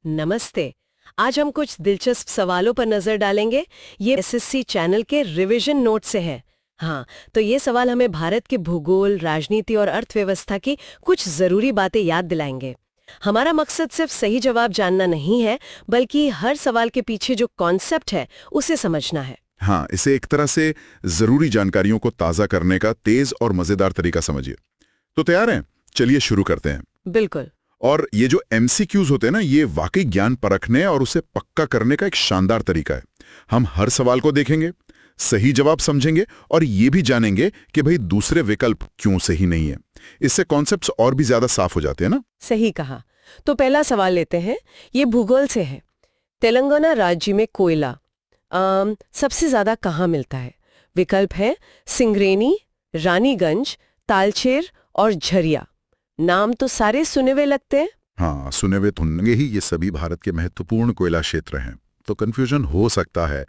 नमस्ते। आज हम कुछ दिलचस्प सवालों पर नजर डालेंगे। ये एसएससी चैनल के रिवीजन नोट से है। हाँ, तो ये सवाल हमें भारत के भूगोल, राजनीति और अर्थव्यवस्था की कुछ जरूरी बातें याद दिलाएंगे। हमारा मकसद सिर्फ सही जवाब जानना नहीं है, बल्कि हर सवाल के पीछे जो कॉन्सेप्ट है उसे समझना है। हाँ, इसे एक तरह से जरूरी जानकारियों को ताज़ा करने का तेज और मजेदार तरीका समझिए। तो तैयार हैं? चलिए शुरू करते हैं। बिल्कुल। और ये जो एमसीक्यूज होते हैं ना, ये वाकई ज्ञान परखने और उसे पक्का करने का एक शानदार तरीका है। हम हर सवाल को देखेंगे, सही जवाब समझेंगे और ये भी जानेंगे कि भाई दूसरे विकल्प क्यों सही नहीं है। इससे कॉन्सेप्ट्स और भी ज्यादा साफ हो जाते हैं ना। सही कहा। तो पहला सवाल लेते हैं। ये भूगोल से है। तेलंगाना राज्य में कोयला सबसे ज्यादा कहाँ मिलता है? विकल्प है सिंगरेनी, रानीगंज, तालचेर और झरिया। नाम तो सारे सुने हुए लगते हैं। हाँ, सुने हुए तो होंगे ही। ये सभी भारत के महत्वपूर्ण कोयला क्षेत्र हैं, तो कंफ्यूजन हो सकता है।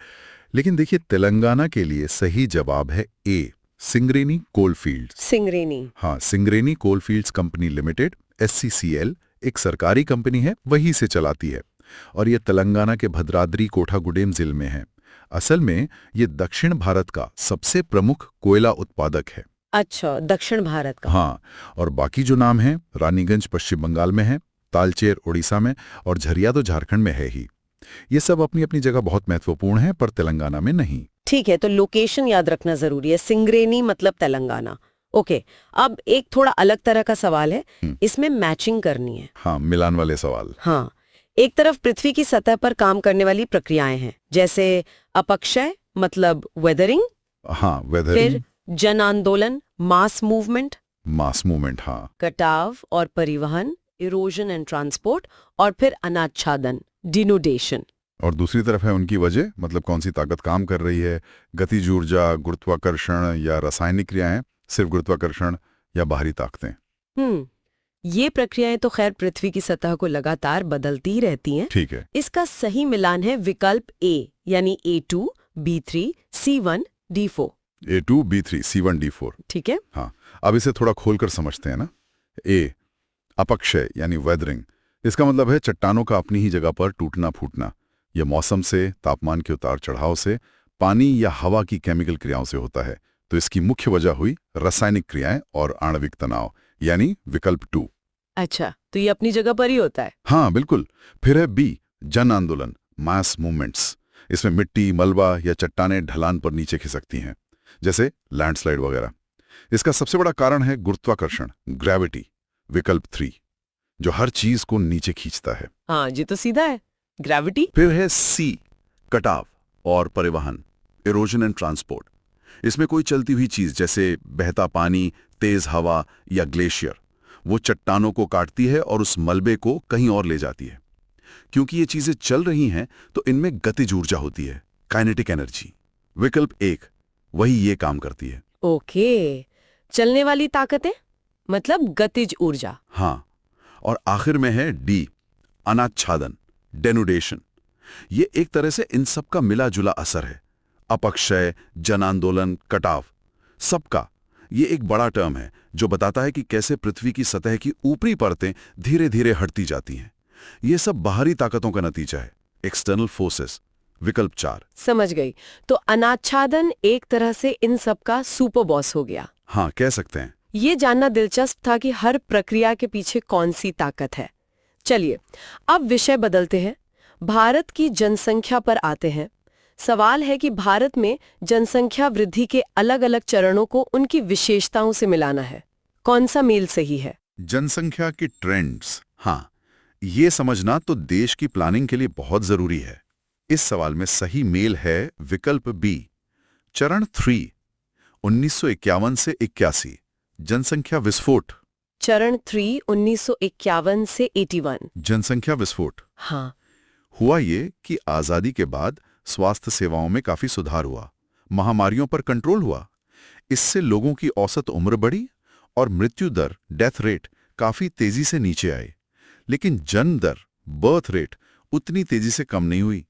लेकिन देखिए, तेलंगाना के लिए सही जवाब है ए, सिंगरेनी कोलफील्ड्स। सिंगरेनी। हाँ, Singareni coalfields company limited SCCL एक सरकारी कंपनी है, वहीं से चलाती है। और ये तेलंगाना के भद्राद्री कोठागुडेम जिले में है। असल में ये दक्षिण भारत का सबसे प्रमुख कोयला उत्पादक है। अच्छा, दक्षिण भारत का। हाँ, और बाकी जो नाम है, रानीगंज पश्चिम बंगाल में है, तालचेर उड़ीसा में और झरिया तो झारखंड में है ही। ये सब अपनी अपनी जगह बहुत महत्वपूर्ण है, पर तेलंगाना में नहीं। ठीक है, तो लोकेशन याद रखना जरूरी है। सिंगरेनी मतलब तेलंगाना। ओके, अब एक थोड़ा अलग तरह का सवाल है। इसमें मैचिंग करनी है। हाँ, मिलान वाले सवाल। हाँ, एक तरफ पृथ्वी की सतह पर काम करने वाली प्रक्रियाएं हैं, जैसे अपक्षय मतलब वेदरिंग। हाँ, वेदरिंग। फिर जन आंदोलन, मास मूवमेंट। मास मूवमेंट, हाँ। कटाव और परिवहन, इरोजन एंड ट्रांसपोर्ट। और फिर अनाच्छादन, डिनोडेशन। और दूसरी तरफ है उनकी वजह, मतलब कौन सी ताकत काम कर रही है, गतिज ऊर्जा, गुरुत्वाकर्षण या रासायनिक क्रियाएं, सिर्फ गुरुत्वाकर्षण या बाहरी ताकतें। ये प्रक्रियाएं तो खैर पृथ्वी की सतह को लगातार बदलती ही रहती हैं। ठीक है। इसका सही मिलान है विकल्प ए, यानी A2, B3, C1, D4। A2, B3, C1, D4। ठीक है। हाँ, अब इसे थोड़ा खोलकर समझते हैं ना। ए, अपक्षय यानी वेदरिंग। इसका मतलब है चट्टानों का अपनी ही जगह पर टूटना फूटना। यह मौसम से, तापमान के उतार चढ़ाव से, पानी या हवा की केमिकल क्रियाओं से होता है। तो इसकी मुख्य वजह हुई रासायनिक क्रियाएं और आणविक तनाव, यानी विकल्प 2। अच्छा, तो ये अपनी जगह पर ही होता है। हाँ, बिल्कुल। फिर है बी, जन आंदोलन, मास मूवमेंट्स। इसमें मिट्टी, मलबा या चट्टानें ढलान पर नीचे खिसकती हैं, जैसे लैंडस्लाइड वगैरह। इसका सबसे बड़ा कारण है गुरुत्वाकर्षण, ग्रेविटी, विकल्प 3, जो हर चीज को नीचे खींचता है। हाँ जी, तो सीधा है, ग्रेविटी। फिर है सी, कटाव और परिवहन, इरोजन एंड ट्रांसपोर्ट। इसमें कोई चलती हुई चीज जैसे बहता पानी, तेज हवा या ग्लेशियर, वो चट्टानों को काटती है और उस मलबे को कहीं और ले जाती है। क्योंकि ये चीजें चल रही हैं, तो इनमें गतिज ऊर्जा होती है, काइनेटिक एनर्जी। विकल्प 1 वही ये काम करती है। ओके, चलने वाली ताकतें मतलब गतिज ऊर्जा। हाँ, और आखिर में है डी, अनाच्छादन, डेनुडेशन। ये एक तरह से इन सब का मिला जुला असर है। अपक्षय, जन आंदोलन, कटाव, सबका ये एक बड़ा टर्म है जो बताता है कि कैसे पृथ्वी की सतह की ऊपरी परतें धीरे धीरे हटती जाती हैं। ये सब बाहरी ताकतों का नतीजा है, एक्सटर्नल फोर्सेस। विकल्प 4। समझ गई। तो अनाच्छादन एक तरह से इन सब का सुपर बॉस हो गया। हाँ, कह सकते हैं। ये जानना दिलचस्प था कि हर प्रक्रिया के पीछे कौन सी ताकत है। चलिए, अब विषय बदलते हैं, भारत की जनसंख्या पर आते हैं। सवाल है कि भारत में जनसंख्या वृद्धि के अलग अलग चरणों को उनकी विशेषताओं से मिलाना है। कौन सा मेल सही है? जनसंख्या की ट्रेंड्स, हाँ, ये समझना तो देश की प्लानिंग के लिए बहुत जरूरी है। इस सवाल में सही मेल है विकल्प बी, चरण 3, 1951 से 81, जनसंख्या विस्फोट। चरण 3, 1951 से 81। जनसंख्या विस्फोट। हाँ। हुआ ये कि आजादी के बाद स्वास्थ्य सेवाओं में काफी सुधार हुआ, महामारियों पर कंट्रोल हुआ। इससे लोगों की औसत उम्र बढ़ी और मृत्यु दर, डेथ रेट, काफी तेजी से नीचे आए। लेकिन जन्म दर, बर्थ रेट, उतनी तेजी से कम नहीं हुई।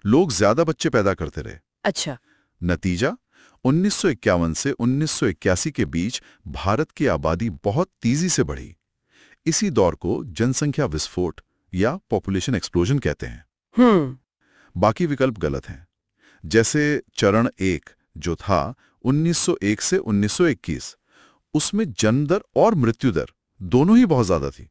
लोग ज्यादा बच्चे पैदा करते रहे। अच्छा। नतीजा, 1951 से 1981 के बीच भारत की आबादी बहुत तेजी से बढ़ी। इसी दौर को जनसंख्या विस्फोट या पॉपुलेशन एक्सप्लोजन कहते हैं। हम्म। बाकी विकल्प गलत हैं। जैसे चरण 1 जो था 1901 से 1921, उसमें जन्म दर और मृत्यु दर दोनों ही बहुत ज्यादा थी।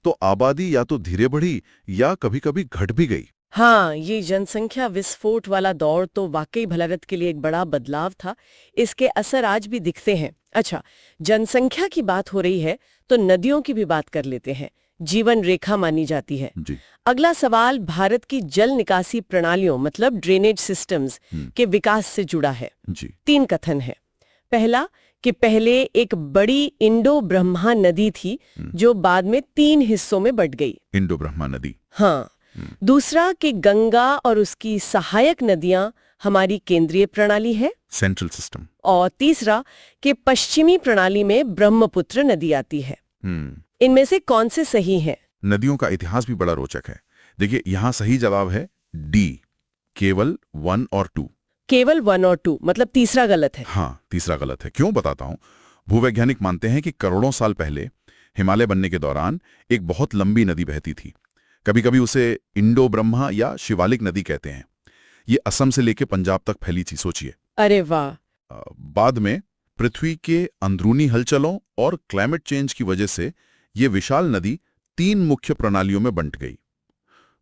तो आबादी या तो धीरे बढ़ी या कभी-कभी घट भी गई। हाँ, ये जनसंख्या विस्फोट वाला दौर तो वाकई भारत के लिए एक बड़ा बदलाव था। इसके असर आज भी दिखते हैं। अच्छा, जनसंख्या की बात हो रही है तो नदियों की भी बात कर लेते हैं। जीवन रेखा मानी जाती है। जी। अगला सवाल भारत की जल निकासी प्रणालियों मतलब ड्रेनेज सिस्टम्स के विकास से जुड़ा है। जी। 3 कथन है। पहला कि पहले एक बड़ी इंडो ब्रह्मा नदी थी जो बाद में 3 हिस्सों में बंट गई। इंडो ब्रह्मा नदी। हाँ। दूसरा कि गंगा और उसकी सहायक नदियां हमारी केंद्रीय प्रणाली है, सेंट्रल सिस्टम। और तीसरा कि पश्चिमी प्रणाली में ब्रह्मपुत्र नदी आती है। इनमें से कौन से सही हैं? नदियों का इतिहास भी बड़ा रोचक है। देखिए, यहां सही जवाब है डी, केवल 1 और 2। केवल 1 और 2 मतलब तीसरा गलत है। हाँ, तीसरा गलत है। क्यों, बताता हूं। भूवैज्ञानिक मानते हैं कि करोड़ों साल पहले हिमालय बनने के दौरान एक बहुत लंबी नदी बहती थी। कभी कभी उसे इंडो ब्रह्मा या शिवालिक नदी कहते हैं। ये असम से लेकर पंजाब तक फैली थी, सोचिए। अरे वाह। बाद में पृथ्वी के अंदरूनी हलचलों और क्लाइमेट चेंज की वजह से ये विशाल नदी 3 मुख्य प्रणालियों में बंट गई।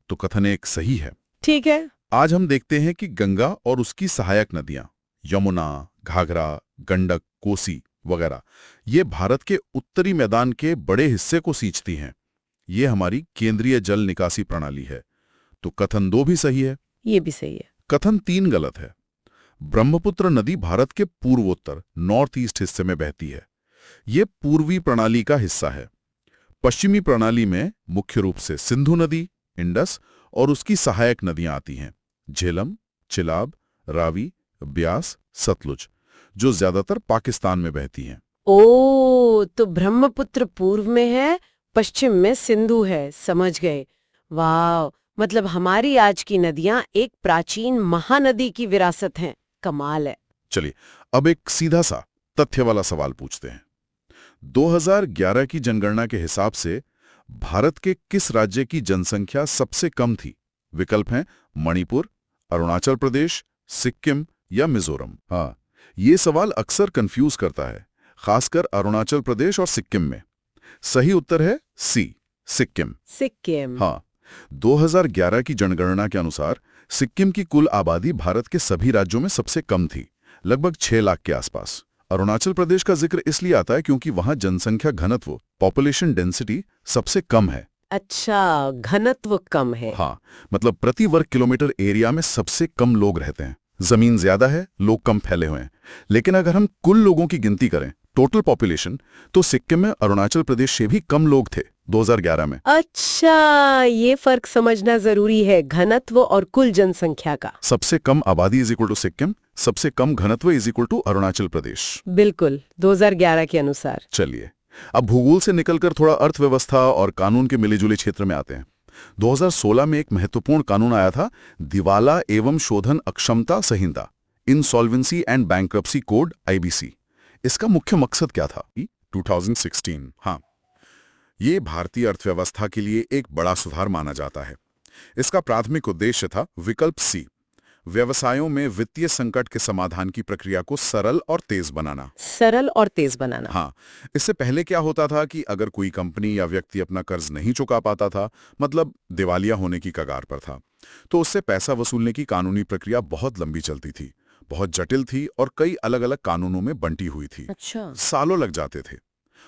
तो कथन एक सही है। ठीक है। आज हम देखते हैं कि गंगा और उसकी सहायक नदियां यमुना, घाघरा, गंडक, कोसी वगैरह ये भारत के उत्तरी मैदान के बड़े हिस्से को सींचती हैं। ये हमारी केंद्रीय जल निकासी प्रणाली है। तो कथन 2 भी सही है। ये भी सही है। कथन 3 गलत है। ब्रह्मपुत्र नदी भारत के पूर्वोत्तर नॉर्थ ईस्ट हिस्से में बहती है। ये पूर्वी प्रणाली का हिस्सा है। पश्चिमी प्रणाली में मुख्य रूप से सिंधु नदी, इंडस और उसकी सहायक नदियां आती हैं, झेलम, चिलाब, रावी, ब्यास, सतलुज, जो ज्यादातर पाकिस्तान में बहती हैं। ओ, तो ब्रह्मपुत्र पूर्व में है, पश्चिम में सिंधु है। समझ गए। वाह, मतलब हमारी आज की नदियां एक प्राचीन महानदी की विरासत हैं। कमाल है। चलिए, अब एक सीधा सा तथ्य वाला सवाल पूछते हैं। 2011 की जनगणना के हिसाब से भारत के किस राज्य की जनसंख्या सबसे कम थी? विकल्प हैं मणिपुर, अरुणाचल प्रदेश, सिक्किम या मिजोरम। हाँ, ये सवाल अक्सर कंफ्यूज करता है, खासकर अरुणाचल प्रदेश और सिक्किम में। सही उत्तर है सी, सिक्किम। सिक्किम। हाँ, 2011 की जनगणना के अनुसार सिक्किम की कुल आबादी भारत के सभी राज्यों में सबसे कम थी, लगभग 6 लाख के आसपास। अरुणाचल प्रदेश का जिक्र इसलिए आता है क्योंकि वहां जनसंख्या घनत्व, पॉपुलेशन डेंसिटी, सबसे कम है। अच्छा, घनत्व कम है। हाँ, मतलब प्रति वर्ग किलोमीटर एरिया में सबसे कम लोग रहते हैं। जमीन ज्यादा है, लोग कम फैले हुए हैं। लेकिन अगर हम कुल लोगों की गिनती करें, टोटल पॉपुलेशन, तो सिक्किम में अरुणाचल प्रदेश से भी कम लोग थे 2011 में। अच्छा, ये फर्क समझना जरूरी है, घनत्व और कुल जनसंख्या का। सबसे कम आबादी इज इक्वल टू सिक्किम, सबसे कम घनत्व is equal to Arunachal Pradesh. बिल्कुल, 2011 के अनुसार। चलिए, अब भूगोल से निकलकर थोड़ा अर्थव्यवस्था और कानून के मिले-जुले क्षेत्र में आते हैं। 2016 में एक महत्वपूर्ण कानून आया था, दिवाला एवं शोधन अक्षमता संहिता, insolvency and bankruptcy code, IBC। इसका मुख्य मकसद क्या था? 2016। हाँ, ये भारतीय अर्थव्यवस्था के लिए एक बड़ा सुधार माना जाता है। इसका प्राथमिक उद्देश्य था विकल्प सी, व्यवसायों में वित्तीय संकट के समाधान की प्रक्रिया को सरल और तेज बनाना। सरल और तेज बनाना। हाँ, इससे पहले क्या होता था कि अगर कोई कंपनी या व्यक्ति अपना कर्ज नहीं चुका पाता था, मतलब दिवालिया होने की कगार पर था, तो उससे पैसा वसूलने की कानूनी प्रक्रिया बहुत लंबी चलती थी, बहुत जटिल थी और कई अलग-अलग कानूनों में बंटी हुई थी। अच्छा। सालों लग जाते थे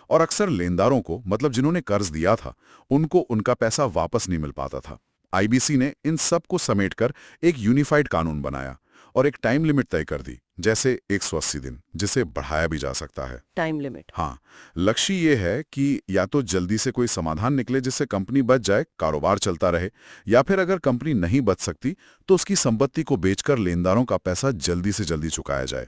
और अक्सर लेनदारों को, मतलब जिन्होंने कर्ज दिया था, उनको उनका पैसा वापस नहीं मिल पाता था। IBC ने इन सब को समेटकर एक यूनिफाइड कानून बनाया और एक टाइम लिमिट तय कर दी, जैसे 180 दिन, जिसे बढ़ाया भी जा सकता है। Time limit. हाँ, लक्ष्य ये है कि या तो जल्दी से कोई समाधान निकले जिससे कंपनी बच जाए, कारोबार चलता रहे, या फिर अगर कंपनी नहीं बच सकती तो उसकी संपत्ति को बेचकर लेनदारों का पैसा जल्दी से जल्दी चुकाया जाए।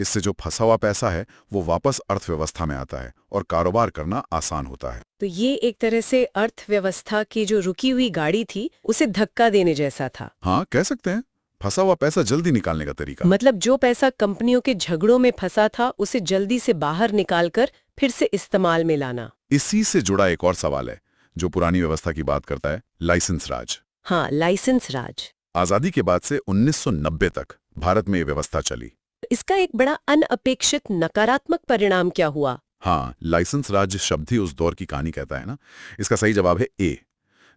इससे जो फंसा हुआ पैसा है वो वापस अर्थव्यवस्था में आता है और कारोबार करना आसान होता है। तो ये एक तरह से अर्थव्यवस्था की जो रुकी हुई गाड़ी थी उसे धक्का देने जैसा था। हाँ, कह सकते हैं, फंसा हुआ पैसा जल्दी निकालने का तरीका। मतलब जो पैसा कंपनियों के झगड़ों में फंसा था उसे जल्दी से बाहर निकालकर फिर से इस्तेमाल में लाना। इसी से जुड़ा एक और सवाल है जो पुरानी व्यवस्था की बात करता है, लाइसेंस राज। हाँ, लाइसेंस राज। आजादी के बाद से 1990 तक भारत में ये व्यवस्था चली। इसका एक बड़ा अनअपेक्षित नकारात्मक परिणाम क्या हुआ? हाँ, लाइसेंस राज शब्द ही उस दौर की कहानी कहता है ना। इसका सही जवाब है ए,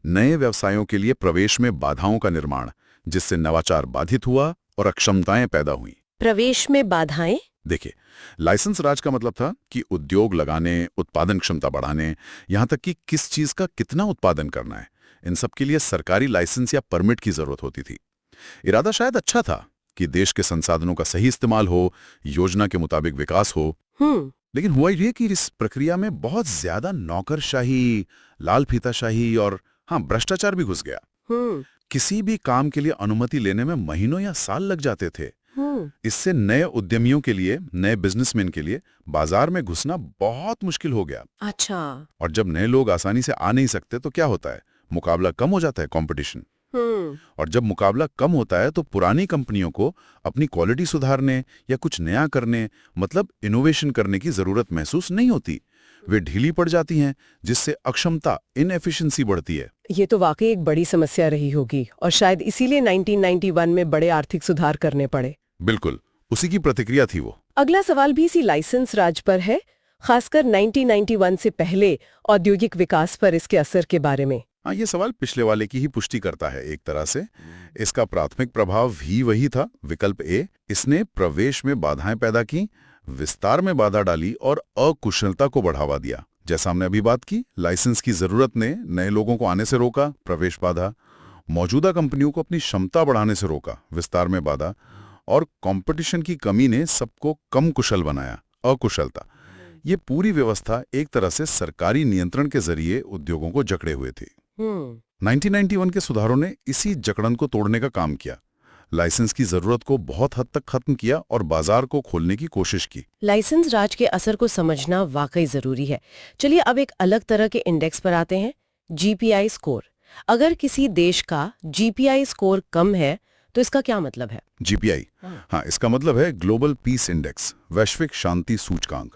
नए व्यवसायों के लिए प्रवेश में बाधाओं का निर्माण, जिससे नवाचार बाधित हुआ और अक्षमताएं पैदा हुई। प्रवेश में बाधाएं? देखिए, लाइसेंस राज का मतलब था कि उद्योग लगाने, उत्पादन क्षमता बढ़ाने, यहां तक कि किस चीज का कितना उत्पादन करना है, इन सब के लिए सरकारी लाइसेंस या परमिट की जरूरत होती थी। इरादा शायद अच्छा था कि देश के संसाधनों का सही इस्तेमाल हो, योजना के मुताबिक विकास हो। लेकिन हुआ ये कि इस प्रक्रिया में बहुत ज्यादा नौकरशाही, लाल फीताशाही और हाँ, भ्रष्टाचार भी घुस गया। किसी भी काम के लिए अनुमति लेने में महीनों या साल लग जाते थे। इससे नए उद्यमियों के लिए, नए बिजनेसमैन के लिए बाजार में घुसना बहुत मुश्किल हो गया। अच्छा। और जब नए लोग आसानी से आ नहीं सकते तो क्या होता है, मुकाबला कम हो जाता है, कंपटीशन। और जब मुकाबला कम होता है तो पुरानी कंपनियों को अपनी क्वालिटी सुधारने या कुछ नया करने, मतलब इनोवेशन करने की जरूरत महसूस नहीं होती। वे ढीली पड़ जाती हैं, जिससे अक्षमता, इनएफिशिएंसी बढ़ती है। ये तो वाकई एक बड़ी समस्या रही होगी और शायद इसीलिए 1991 में बड़े आर्थिक सुधार करने पड़े। बिल्कुल, उसी की प्रतिक्रिया थी वो। अगला सवाल भी इसी लाइसेंस राज पर है, खासकर 1991 से पहले औद्योगिक विकास पर इसके असर के बारे में। हाँ, ये सवाल पिछले वाले की ही पुष्टि करता है एक तरह से। इसका प्राथमिक प्रभाव ही वही था, विकल्प ए। इसने प्रवेश में बाधाएं पैदा की, विस्तार में बाधा डाली और अकुशलता को बढ़ावा दिया। जैसा हमने अभी बात की, लाइसेंस की जरूरत ने नए लोगों को आने से रोका, प्रवेश बाधा। मौजूदा कंपनियों को अपनी क्षमता बढ़ाने से रोका, विस्तार में बाधा। और कंपटीशन की कमी ने सबको कम कुशल बनाया, अकुशलता। ये पूरी व्यवस्था एक तरह से सरकारी नियंत्रण के जरिए उद्योगों को जकड़े हुए थी। 1991 के सुधारों ने इसी जकड़न को तोड़ने का काम किया, लाइसेंस की जरूरत को बहुत हद तक खत्म किया और बाजार को खोलने की कोशिश की। लाइसेंस राज के असर को समझना वाकई जरूरी है। चलिए अब एक अलग तरह के इंडेक्स पर आते हैं, जीपीआई स्कोर। अगर किसी देश का जीपीआई स्कोर कम है तो इसका क्या मतलब है? जीपीआई, हाँ, इसका मतलब है ग्लोबल पीस इंडेक्स, वैश्विक शांति सूचकांक।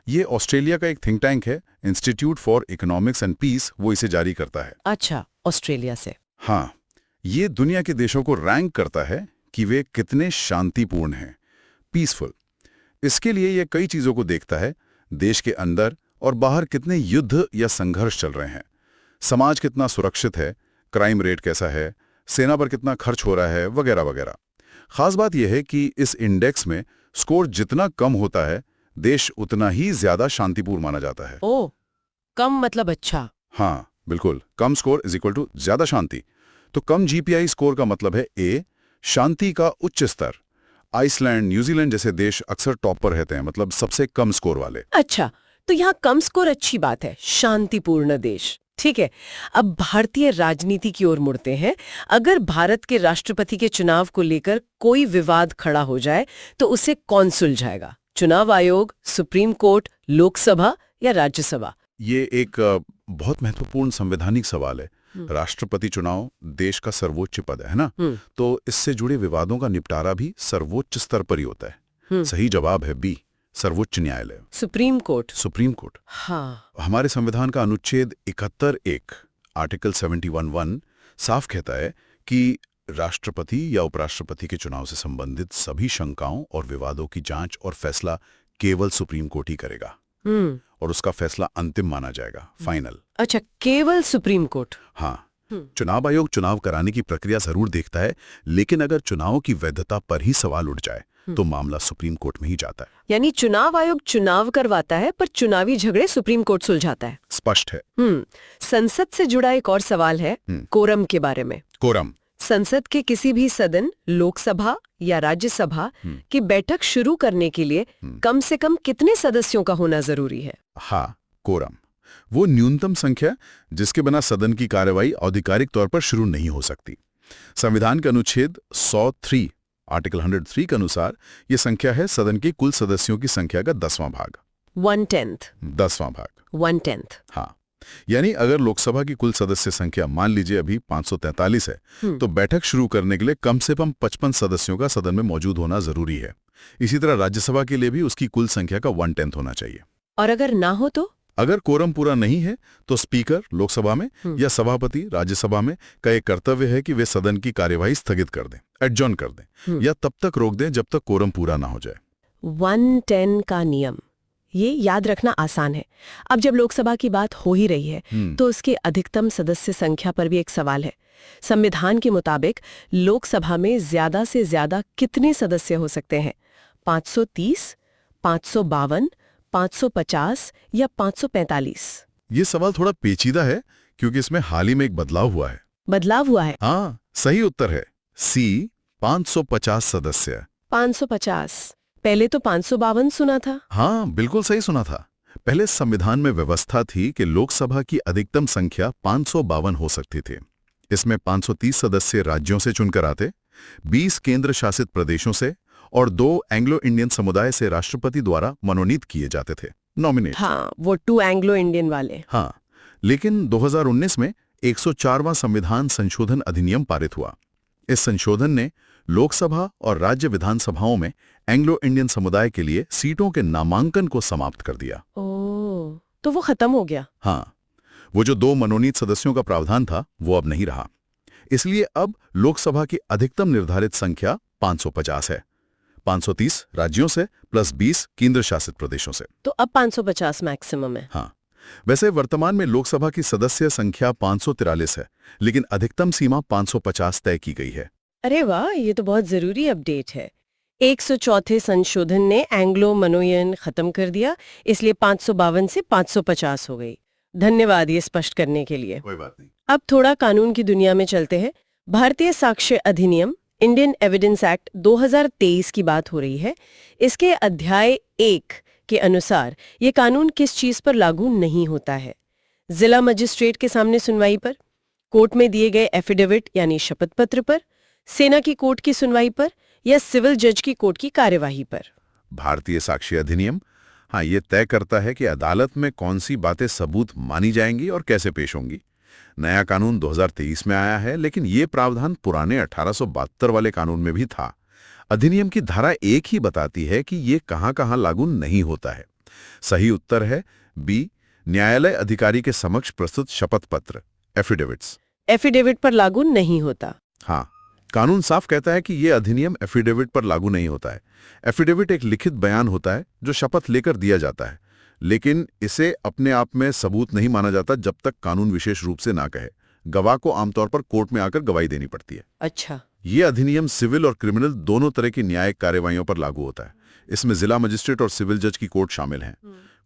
ये ऑस्ट्रेलिया का एक थिंक टैंक है, institute for economics and peace, वो इसे जारी करता है। अच्छा, ऑस्ट्रेलिया से। हाँ, ये दुनिया के देशों को रैंक करता है कि वे कितने शांतिपूर्ण हैं, पीसफुल। इसके लिए ये कई चीजों को देखता है, देश के अंदर और बाहर कितने युद्ध या संघर्ष चल रहे हैं, समाज कितना सुरक्षित है, क्राइम रेट कैसा है, सेना पर कितना खर्च हो रहा है, वगैरह वगैरह। खास बात यह है कि इस इंडेक्स में स्कोर जितना कम होता है, देश उतना ही ज्यादा शांतिपूर्ण माना जाता है। ओह, कम मतलब अच्छा? हाँ, बिल्कुल, कम स्कोर इज इक्वल टू ज्यादा शांति। तो कम जीपीआई स्कोर का मतलब है ए, शांति का उच्च स्तर। आइसलैंड, न्यूजीलैंड जैसे देश अक्सर टॉप पर रहते हैं, मतलब सबसे कम स्कोर वाले। अच्छा, तो यहाँ कम स्कोर अच्छी बात है, शांतिपूर्ण देश। ठीक है, अब भारतीय राजनीति की ओर मुड़ते हैं। अगर भारत के राष्ट्रपति के चुनाव को लेकर कोई विवाद खड़ा हो जाए तो उसे कौन सुलझाएगा? चुनाव आयोग, सुप्रीम कोर्ट, लोकसभा या राज्यसभा? ये एक बहुत महत्वपूर्ण संवैधानिक सवाल है। राष्ट्रपति चुनाव देश का सर्वोच्च पद है ना, तो इससे जुड़े विवादों का निपटारा भी सर्वोच्च स्तर पर ही होता है। सही जवाब है बी, सर्वोच्च न्यायालय, सुप्रीम कोर्ट। Supreme court. हाँ, हमारे संविधान का अनुच्छेद 71(1) आर्टिकल 71(1) साफ कहता है कि राष्ट्रपति या उपराष्ट्रपति के चुनाव से संबंधित सभी शंकाओं और विवादों की जांच और फैसला केवल सुप्रीम कोर्ट ही करेगा और उसका फैसला अंतिम माना जाएगा, फाइनल। अच्छा, केवल सुप्रीम कोर्ट? हाँ, चुनाव आयोग चुनाव कराने की प्रक्रिया जरूर देखता है, लेकिन अगर चुनाव की वैधता पर ही सवाल उठ जाए तो मामला सुप्रीम कोर्ट में ही जाता है। यानी चुनाव आयोग चुनाव करवाता है पर चुनावी झगड़े सुप्रीम कोर्ट सुलझाता है। स्पष्ट है। संसद से जुड़ा एक और सवाल है कोरम के बारे में। कोरम, संसद के किसी भी सदन, लोकसभा या राज्यसभा की बैठक शुरू करने के लिए कम से कम कितने सदस्यों का होना जरूरी है? हाँ, कोरम वो न्यूनतम संख्या जिसके बिना सदन की कार्यवाही आधिकारिक तौर पर शुरू नहीं हो सकती। संविधान के अनुच्छेद 103 आर्टिकल 103 के अनुसार यह संख्या है सदन के कुल सदस्यों की संख्या का 10वां भाग। 1/10? 10वां भाग, 1/10। हाँ, यानी अगर लोकसभा की कुल सदस्य संख्या मान लीजिए अभी 543 है, तो बैठक शुरू करने के लिए कम से कम 55 सदस्यों का सदन में मौजूद होना जरूरी है। इसी तरह राज्यसभा के लिए भी उसकी कुल संख्या का 1/10 होना चाहिए। और अगर ना हो अगर कोरम पूरा नहीं है तो स्पीकर लोकसभा में या सभापति राज्यसभा में का एक कर्तव्य है कि वे सदन की कार्यवाही स्थगित कर दें, एडजॉर्न कर दें या तब तक रोक दें जब तक कोरम पूरा ना हो जाए। 110 का नियम, ये याद रखना आसान है। अब जब लोकसभा की बात हो ही रही है तो उसकी अधिकतम सदस्य संख्या पर भी एक सवाल है। संविधान के मुताबिक लोकसभा में ज्यादा से ज्यादा कितने सदस्य हो सकते हैं? 530, 552, 550 या 545? ये सवाल थोड़ा पेचीदा है क्योंकि इसमें हाल ही में एक बदलाव हुआ है। बदलाव हुआ है? हाँ, सही उत्तर है सी, 550 सदस्य। 550। पहले तो 552 सुना था। हाँ, बिल्कुल सही सुना था। पहले संविधान में व्यवस्था थी कि लोकसभा की अधिकतम संख्या 552 हो सकती थी। इसमें 530 सदस्य राज्यों से चुनकर आते, 20 केंद्र शासित प्रदेशों से और 2 एंग्लो इंडियन समुदाय से राष्ट्रपति द्वारा मनोनीत किए जाते थे, नॉमिनेट। हाँ, वो 2 एंग्लो इंडियन वाले। हाँ, लेकिन 2019 में 104वां संविधान संशोधन अधिनियम पारित हुआ। इस संशोधन ने लोकसभा और राज्य विधानसभाओं में एंग्लो इंडियन समुदाय के लिए सीटों के नामांकन को समाप्त कर दिया। ओह, तो वो खत्म हो गया। हाँ, वो जो 2 मनोनीत सदस्यों का प्रावधान था वो अब नहीं रहा। इसलिए अब लोकसभा की अधिकतम निर्धारित संख्या 550 है, 530 राज्यों से प्लस 20 केंद्र शासित प्रदेशों से। तो अब 550 मैक्सिमम है। हाँ, वैसे वर्तमान में लोकसभा की सदस्य संख्या 543 है, लेकिन अधिकतम सीमा 550 तय की गई है। अरे वाह, ये तो बहुत जरूरी अपडेट है। 104 संशोधन ने एंग्लो मनोयन खत्म कर दिया, इसलिए 552 से 550 हो गई। धन्यवाद ये स्पष्ट करने के लिए। कोई बात नहीं। अब थोड़ा कानून की दुनिया में चलते हैं। भारतीय साक्ष्य अधिनियम इंडियन एविडेंस एक्ट 2023 की बात हो रही है। इसके अध्याय 1 के अनुसार ये कानून किस चीज पर लागू नहीं होता है? जिला मजिस्ट्रेट के सामने सुनवाई पर, कोर्ट में दिए गए एफिडेविट यानी शपथ पत्र पर, सेना की कोर्ट की सुनवाई पर या सिविल जज की कोर्ट की कार्यवाही पर। भारतीय साक्ष्य अधिनियम, हाँ, ये तय करता है कि अदालत में कौन सी बातें सबूत मानी जाएंगी और कैसे पेश होंगी। नया कानून 2023 में आया है, लेकिन ये प्रावधान पुराने 1872 वाले कानून में भी था। अधिनियम की धारा 1 ही बताती है कि ये कहां-कहां लागू नहीं होता है। सही उत्तर है बी, न्यायालय अधिकारी के समक्ष प्रस्तुत शपथ पत्र, एफिडेविट्स। एफिडेविट पर लागू नहीं होता। हाँ, कानून साफ कहता है कि ये अधिनियम एफिडेविट पर लागू नहीं होता है। एफिडेविट एक लिखित बयान होता है जो शपथ लेकर दिया जाता है, लेकिन इसे अपने आप में सबूत नहीं माना जाता जब तक कानून विशेष रूप से ना कहे। गवाह को आमतौर पर कोर्ट में आकर गवाही देनी पड़ती है। अच्छा, ये अधिनियम सिविल और क्रिमिनल दोनों तरह की न्यायिक कार्यवाहियों पर लागू होता है। इसमें जिला मजिस्ट्रेट और सिविल जज की कोर्ट शामिल हैं।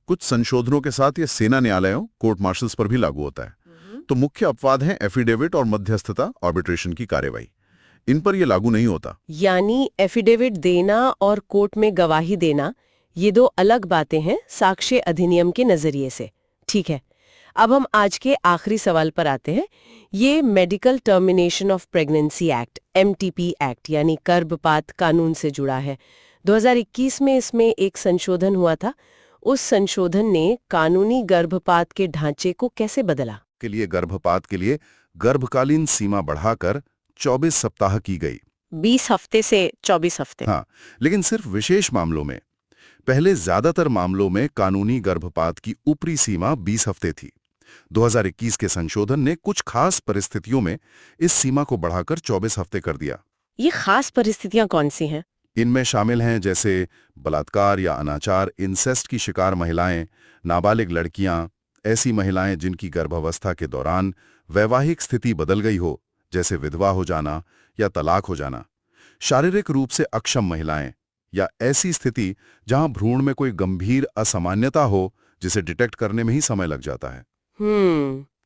कुछ संशोधनों के साथ ये सेना न्यायालयों, कोर्ट मार्शल्स पर भी लागू होता है। तो मुख्य अपवाद हैं एफिडेविट और मध्यस्थता, आर्बिट्रेशन की कार्यवाही। इन पर यह लागू नहीं होता। यानी एफिडेविट देना और कोर्ट में गवाही देना, ये 2 अलग बातें हैं साक्ष्य अधिनियम के नजरिए से। ठीक है, अब हम आज के आखिरी सवाल पर आते हैं। ये medical termination of pregnancy act, MTP act यानी गर्भपात कानून से जुड़ा है। 2021 में इसमें एक संशोधन हुआ था। उस संशोधन ने कानूनी गर्भपात के ढांचे को कैसे बदला? के लिए गर्भपात के लिए गर्भकालीन सीमा बढ़ाकर 24 सप्ताह की गई। 20 हफ्ते से 24 हफ्ते। हाँ, लेकिन सिर्फ विशेष मामलों में। पहले ज्यादातर मामलों में कानूनी गर्भपात की ऊपरी सीमा 20 हफ्ते थी। 2021 के संशोधन ने कुछ खास परिस्थितियों में इस सीमा को बढ़ाकर 24 हफ्ते कर दिया। ये खास परिस्थितियां कौन सी हैं? इनमें शामिल हैं जैसे बलात्कार या अनाचार, इंसेस्ट की शिकार महिलाएं, नाबालिग लड़कियां, ऐसी महिलाएं जिनकी गर्भावस्था के दौरान वैवाहिक स्थिति बदल गई हो, जैसे विधवा हो जाना या तलाक हो जाना, शारीरिक रूप से अक्षम महिलाएं, या ऐसी स्थिति जहां भ्रूण में कोई गंभीर असामान्यता हो जिसे डिटेक्ट करने में ही समय लग जाता है।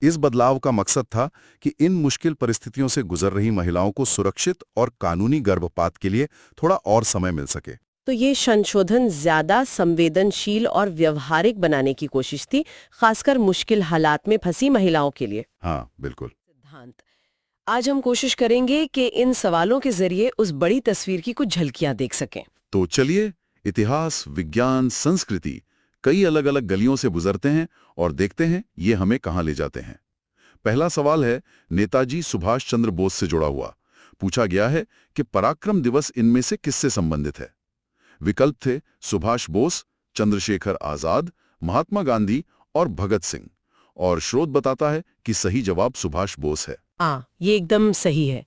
इस बदलाव का मकसद था कि इन मुश्किल परिस्थितियों से गुजर रही महिलाओं को सुरक्षित और कानूनी गर्भपात के लिए थोड़ा और समय मिल सके। तो ये संशोधन ज्यादा संवेदनशील और व्यवहारिक बनाने की कोशिश थी, खासकर मुश्किल हालात में फंसी महिलाओं के लिए। हाँ, बिल्कुल। सिद्धांत, आज हम कोशिश करेंगे कि इन सवालों के जरिए उस बड़ी तस्वीर की कुछ झलकियां देख सकें। तो चलिए, इतिहास, विज्ञान, संस्कृति, कई अलग अलग गलियों से गुजरते हैं और देखते हैं ये हमें कहां ले जाते हैं। पहला सवाल है नेताजी सुभाष चंद्र बोस से जुड़ा हुआ। पूछा गया है कि पराक्रम दिवस इनमें से किससे संबंधित है? विकल्प थे सुभाष बोस, चंद्रशेखर आजाद, महात्मा गांधी और भगत सिंह, और स्रोत बताता है कि सही जवाब सुभाष बोस है। ये एकदम सही है।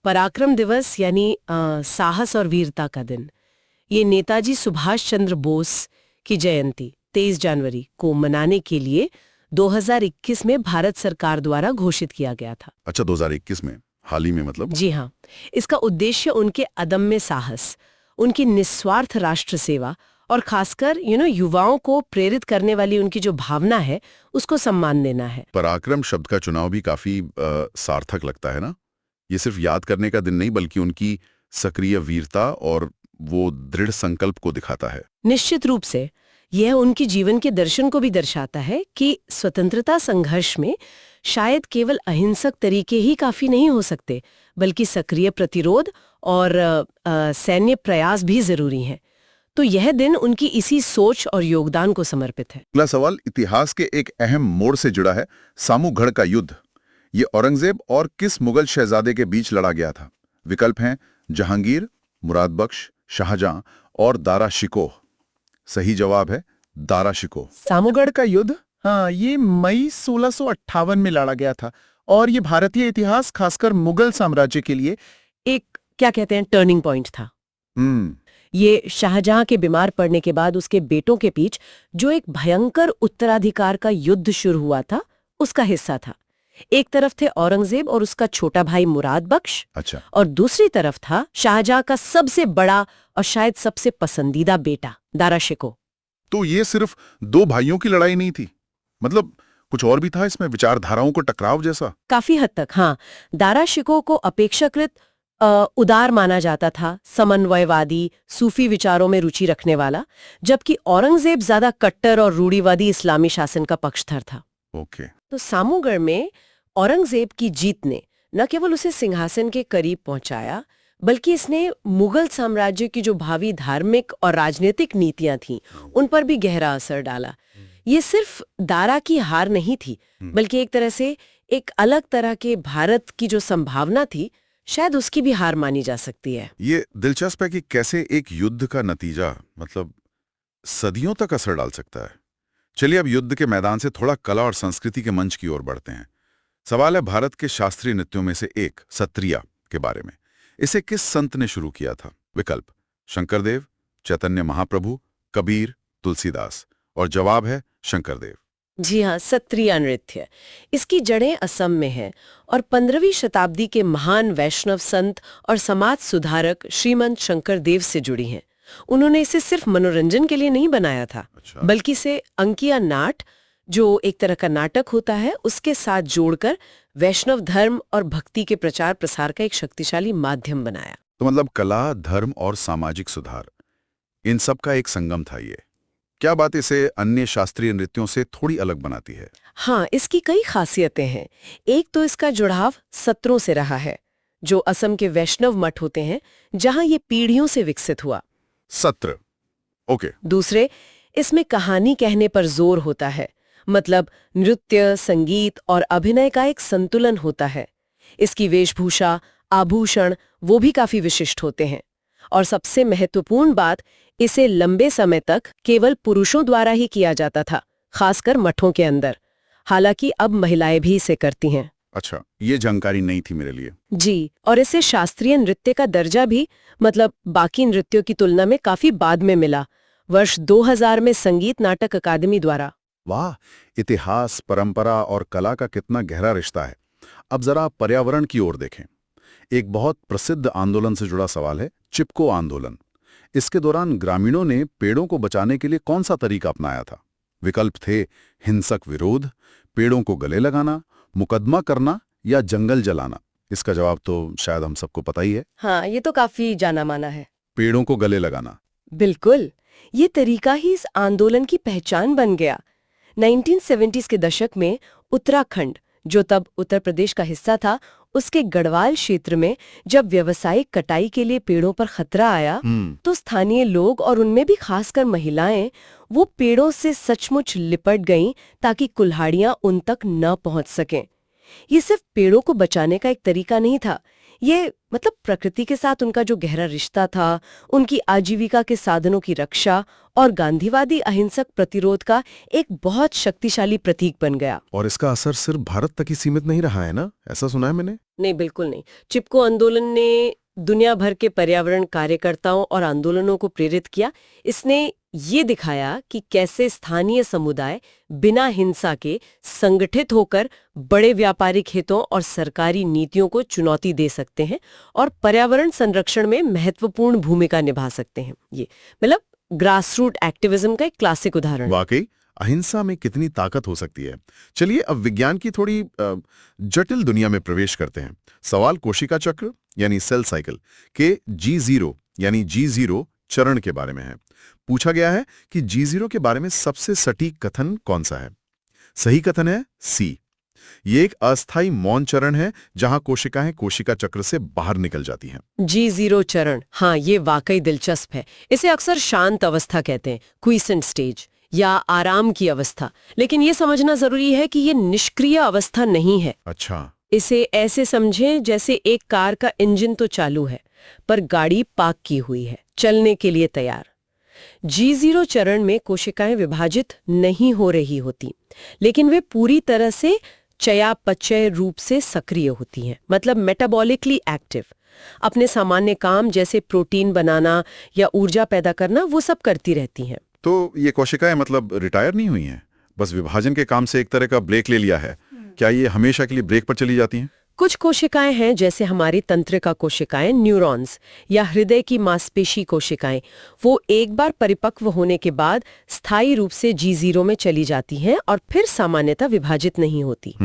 पराक्रम दिवस यानी साहस और वीरता का दिन, ये नेताजी सुभाष चंद्र बोस की जयंती 23 जनवरी को मनाने के लिए 2021 में भारत सरकार द्वारा घोषित किया गया था। अच्छा, 2021 में, हाल ही में मतलब? जी हाँ। इसका उद्देश्य उनके अदम्य साहस, उनकी निस्वार्थ राष्ट्र सेवा और खासकर युवाओं को प्रेरित करने वाली उनकी जो भावना है उसको सम्मान देना है। पराक्रम शब्द का चुनाव भी काफी सार्थक लगता है ना? ये सिर्फ याद करने का दिन नहीं, बल्कि उनकी सक्रिय वीरता और वो दृढ़ संकल्प को दिखाता है। निश्चित रूप से यह उनके जीवन के दर्शन को भी दर्शाता है कि स्वतंत्रता संघर्ष में शायद केवल अहिंसक तरीके ही काफी नहीं हो सकते, बल्कि सक्रिय प्रतिरोध और सैन्य प्रयास भी जरूरी हैं। तो यह दिन उनकी इसी सोच और योगदान को समर्पित है। अगला सवाल इतिहास के एक अहम मोड़ से जुड़ा है, सामूगढ़ का युद्ध। ये औरंगजेब और किस मुगल शहजादे के बीच लड़ा गया था? विकल्प हैं जहांगीर, मुराद बख्श, शाहजहां और दारा शिकोह। सही जवाब है दारा शिकोह। सामूगढ़ का युद्ध, हाँ, ये मई 1658 में लड़ा गया था और ये भारतीय इतिहास, खासकर मुगल साम्राज्य के लिए एक क्या कहते हैं टर्निंग पॉइंट था। ये शाहजहां के बीमार पड़ने के बाद उसके बेटों के बीच जो एक भयंकर उत्तराधिकार का युद्ध शुरू हुआ था उसका हिस्सा था। एक तरफ थे औरंगजेब और उसका छोटा भाई मुराद बख्श, अच्छा, और दूसरी तरफ था शाहजहां का सबसे बड़ा और शायद सबसे पसंदीदा बेटा दारा शिकोह। तो ये सिर्फ दो भाइयों की लड़ाई नहीं थी, मतलब कुछ और भी था इसमें, विचारधाराओं को टकराव जैसा? काफी हद तक हाँ। दारा शिकोह को अपेक्षाकृत उदार माना जाता था, समन्वयवादी, सूफी विचारों में रुचि रखने वाला, जबकि औरंगजेब ज्यादा कट्टर और रूढ़िवादी इस्लामी शासन का पक्षधर था। ओके। तो सामूगढ़ में औरंगजेब की जीत ने न केवल उसे सिंहासन के करीब पहुंचाया, बल्कि इसने मुगल साम्राज्य की जो भावी धार्मिक और राजनीतिक नीतियां थीं उन पर भी गहरा असर डाला। ये सिर्फ दारा की हार नहीं थी, बल्कि एक तरह से एक अलग तरह के भारत की जो संभावना थी, शायद उसकी भी हार मानी जा सकती है। ये दिलचस्प है कि कैसे एक युद्ध का नतीजा मतलब सदियों तक असर डाल सकता है। चलिए अब युद्ध के मैदान से थोड़ा कला और संस्कृति के मंच की ओर बढ़ते हैं। सवाल है भारत के शास्त्रीय नृत्यों में से एक सत्रिया के बारे में। इसे किस संत ने शुरू किया था? विकल्प शंकरदेव, चैतन्य महाप्रभु, कबीर, तुलसीदास। और जवाब है शंकरदेव। जी हाँ, सत्रिया नृत्य, इसकी जड़ें असम में हैं और 15वीं शताब्दी के महान वैष्णव संत और समाज सुधारक श्रीमंत शंकरदेव से जुड़ी हैं। उन्होंने इसे सिर्फ मनोरंजन के लिए नहीं बनाया था, अच्छा। बल्कि इसे अंकिया नाट, जो एक तरह का नाटक होता है, उसके साथ जोड़कर वैष्णव धर्म और भक्ति के प्रचार प्रसार का एक शक्तिशाली माध्यम बनाया। तो मतलब कला, धर्म और सामाजिक सुधार, इन सब का एक संगम था ये। क्या बात इसे अन्य शास्त्रीय नृत्यों से थोड़ी अलग बनाती है? हाँ, इसकी कई खासियतें हैं। एक तो इसका जुड़ाव सत्रों से रहा है, जो असम के वैष्णव मठ होते हैं, जहां ये पीढ़ियों से विकसित हुआ। सत्र, ओके। दूसरे, इसमें कहानी कहने पर जोर होता है, मतलब नृत्य, संगीत और अभिनय का एक संतुलन होता है। इसकी वेशभूषा, आभूषण वो भी काफी विशिष्ट होते हैं। और सबसे महत्वपूर्ण बात, इसे लंबे समय तक केवल पुरुषों द्वारा ही किया जाता था, खासकर मठों के अंदर। हालांकि अब महिलाएं भी इसे करती हैं। अच्छा, ये जानकारी नहीं थी मेरे लिए। जी, और इसे शास्त्रीय नृत्य का दर्जा भी मतलब बाकी नृत्यों की तुलना में काफी बाद में मिला, वर्ष 2000 में संगीत नाटक अकादमी द्वारा। वाह, इतिहास, परंपरा और कला का कितना गहरा रिश्ता है। अब जरा पर्यावरण की ओर देखें। एक बहुत प्रसिद्ध आंदोलन से जुड़ा सवाल है, चिपको आंदोलन। इसके दौरान ग्रामीणों ने पेड़ों को बचाने के लिए कौन सा तरीका अपनाया था? विकल्प थे हिंसक विरोध, पेड़ों को गले लगाना, मुकदमा करना या जंगल जलाना। इसका जवाब तो शायद हम सबको पता ही है। हाँ, ये तो काफी जाना माना है। पेड़ों को गले लगाना। बिल्कुल, ये तरीका ही इस आंदोलन की पहचान बन गया। 1970s के दशक में उत्तराखंड, जो तब उत्तर प्रदेश का हिस्सा था, उसके गढ़वाल क्षेत्र में जब व्यावसायिक कटाई के लिए पेड़ों पर खतरा आया, तो स्थानीय लोग और उनमें भी खासकर महिलाएं वो पेड़ों से सचमुच लिपट गईं ताकि कुल्हाड़ियां उन तक न पहुंच सकें। ये सिर्फ पेड़ों को बचाने का एक तरीका नहीं था, ये मतलब प्रकृति के साथ उनका जो गहरा रिश्ता था, उनकी आजीविका के साधनों की रक्षा और गांधीवादी अहिंसक प्रतिरोध का एक बहुत शक्तिशाली प्रतीक बन गया। और इसका असर सिर्फ भारत तक ही सीमित नहीं रहा है ना, ऐसा सुना है मैंने। नहीं, बिल्कुल नहीं। चिपको आंदोलन ने दुनिया भर के पर्यावरण कार्यकर्ताओं और आंदोलनों को प्रेरित किया। इसने ये दिखाया कि कैसे स्थानीय समुदाय बिना हिंसा के संगठित होकर बड़े व्यापारिक हितों और सरकारी नीतियों को चुनौती दे सकते हैं और पर्यावरण संरक्षण में महत्वपूर्ण भूमिका निभा सकते हैं। ये मतलब ग्रासरूट एक्टिविज्म का एक क्लासिक उदाहरण। वाकई अहिंसा में कितनी ताकत हो सकती है। चलिए अब विज्ञान की थोड़ी जटिल दुनिया में प्रवेश करते हैं। सवाल कोशिका चक्र यानी सेल साइकिल के G0 यानी G0 चरण के बारे में है। पूछा गया है कि G0 के बारे में सबसे सटीक कथन कौन सा है। सही कथन है सी। ये एक अस्थायी मौन चरण है जहां कोशिकाएं कोशिका चक्र से बाहर निकल जाती हैं। G0 चरण, हाँ, ये वाकई दिलचस्प है। इसे अक्सर शांत अवस्था कहते हैं, क्विसेंट स्टेज या आराम की अवस्था। लेकिन ये समझना जरूरी है कि ये निष्क्रिय अवस्था नहीं है। अच्छा, इसे ऐसे समझें जैसे एक कार का इंजन तो चालू है पर गाड़ी पार्क की हुई है, चलने के लिए तैयार। G0 चरण में कोशिकाएं विभाजित नहीं हो रही होती, लेकिन वे पूरी तरह से चयापचय रूप से सक्रिय होती हैं, मतलब मेटाबॉलिकली एक्टिव। अपने सामान्य काम जैसे प्रोटीन बनाना या ऊर्जा पैदा करना वो सब करती रहती हैं। तो ये कोशिकाएं मतलब रिटायर नहीं हुई हैं, बस विभाजन के काम से एक तरह का ब्रेक ले लिया है। क्या ये हमेशा के लिए ब्रेक पर चली जाती हैं? कुछ कोशिकाएं हैं जैसे हमारी तंत्रिका कोशिकाएं, न्यूरॉन्स या हृदय की मांसपेशी कोशिकाएं, वो एक बार परिपक्व होने के बाद स्थायी रूप से G0 में चली जाती हैं और फिर सामान्यतः विभाजित नहीं होती।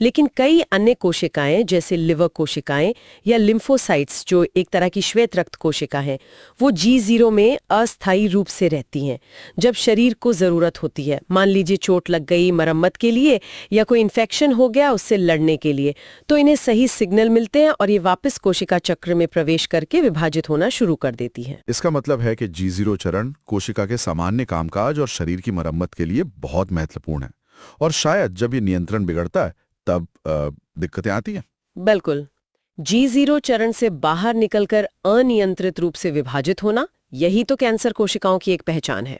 लेकिन कई अन्य कोशिकाएं जैसे लिवर कोशिकाएं या लिम्फोसाइट्स, जो एक तरह की श्वेत रक्त कोशिका है, वो G0 में अस्थायी रूप से रहती हैं। जब शरीर को जरूरत होती है, मान लीजिए चोट लग गई मरम्मत के लिए या कोई इन्फेक्शन हो गया उससे लड़ने के लिए, तो इन्हें सही सिग्नल मिलते हैं और ये वापस कोशिका चक्र में प्रवेश करके विभाजित होना शुरू कर देती हैं। इसका मतलब है कि G0 चरण कोशिका के सामान्य कामकाज और शरीर की मरम्मत के लिए बहुत महत्वपूर्ण है। और शायद जब ये नियंत्रण बिगड़ता है तब दिक्कतें आती हैं। बिल्कुल। G0 चरण से बाहर निकलकर अनियंत्रित रूप से विभाजित होना, यही तो कैंसर कोशिकाओं की एक पहचान है।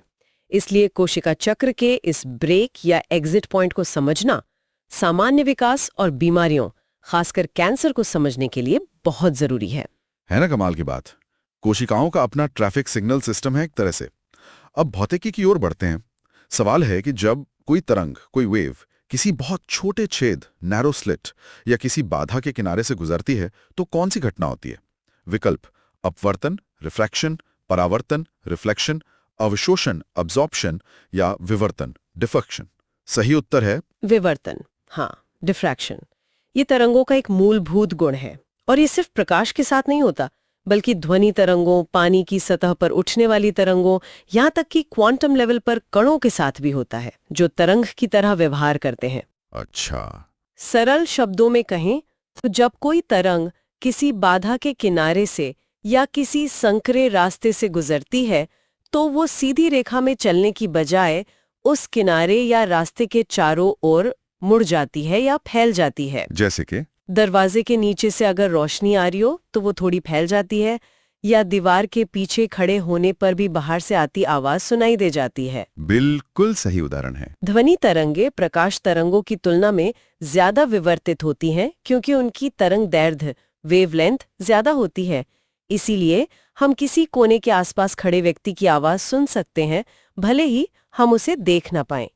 इसलिए कोशिका चक्र के इस ब्रेक या एग्जिट पॉइंट को समझना सामान्य विकास और बीमारियों, खासकर कैंसर को समझने के लिए बहुत जरूरी है ना कमाल की बात। कोशिकाओं का अपना ट्रैफिक सिग्नल सिस्टम है एक तरह से। अब भौतिकी की ओर बढ़ते हैं। सवाल है कि जब कोई तरंग, कोई वेव किसी बहुत छोटे छेद, नैरो स्लिट या किसी बाधा के किनारे से गुजरती है तो कौन सी घटना होती है? विकल्प अपवर्तन, रिफ्रैक्शन, परावर्तन, रिफ्लेक्शन, अवशोषण, अब्जॉर्प्शन या विवर्तन, डिफेक्शन। सही उत्तर है विवर्तन, हाँ, डिफ्रैक्शन। ये तरंगों का एक मूलभूत गुण है और ये सिर्फ प्रकाश के साथ नहीं होता, बल्कि ध्वनि तरंगों, पानी की सतह पर उठने वाली तरंगों, यहाँ तक कि क्वांटम लेवल पर कणों के साथ भी होता है, जो तरंग की तरह व्यवहार करते हैं। अच्छा, सरल शब्दों में कहें तो जब कोई तरंग किसी बाधा के किनारे से या किसी संकरे रास्ते से गुजरती है तो वो सीधी रेखा में चलने की बजाय उस किनारे या रास्ते के चारों ओर मुड़ जाती है या फैल जाती है। जैसे कि दरवाजे के नीचे से अगर रोशनी आ रही हो तो वो थोड़ी फैल जाती है, या दीवार के पीछे खड़े होने पर भी बाहर से आती आवाज सुनाई दे जाती है। बिल्कुल सही उदाहरण है। ध्वनि तरंगे प्रकाश तरंगों की तुलना में ज्यादा विवर्तित होती हैं क्योंकि उनकी तरंग दैर्घ्य, वेवलेंथ ज्यादा होती है। इसीलिए हम किसी कोने के आसपास खड़े व्यक्ति की आवाज सुन सकते हैं, भले ही हम उसे देख ना पाएं।